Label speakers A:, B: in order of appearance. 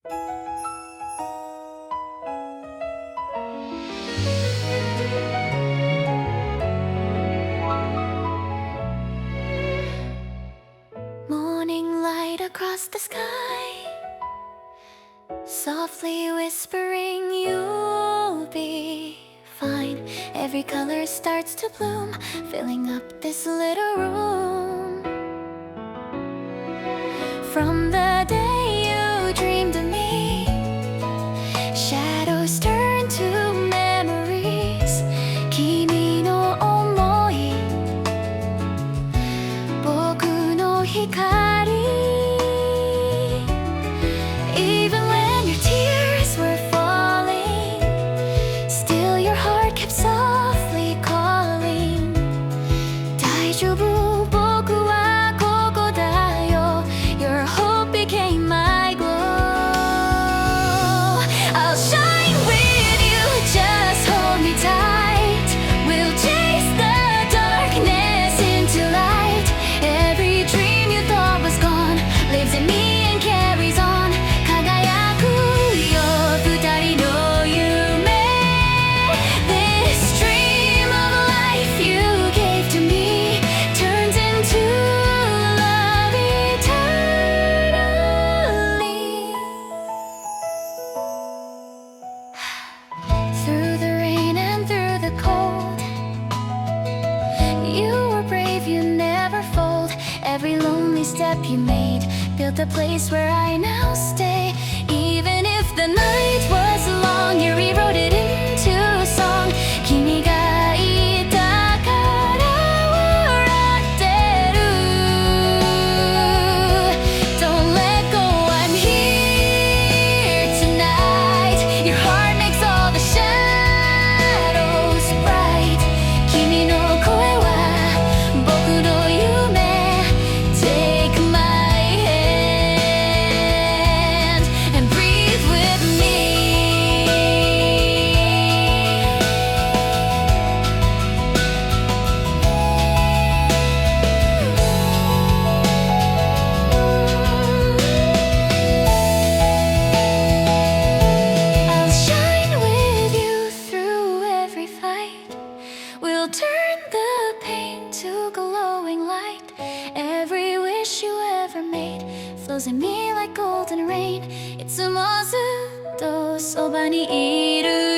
A: Morning light across the sky, softly whispering you'll be fine. Every color starts to bloom, filling up this little room. From the day you dreamed of me, shadows turn to memories. Kimi no omoi, boku no hikari. Even when your tears were falling, still your heart kept softly calling. Daijoubu, boku wa koko da yo. Your hope became my glow. I'll shine with you, just hold me tight. We'll chase the darkness into light. Every dream you thought was gone lives in me and carries on. Kagayaku yo futari no yume. This dream of life you gave to me turns into love eternally. Through the rain and through the cold, you were brave, you never fold. Every lonely step you made built a place where I now stay. Even if the night was long, you rewrote it into a song. Kimi ga ita kara waratteru. Don't let go, I'm here tonight. Your heart makes all the shadows bright. Kimi no koe wa boku no yume. Take my hand and breathe with me. I'll shine with you through every fight. We'll turn the pain to glowing light. Every wish you ever made flows in me like golden rain. いつもずっとそばにいる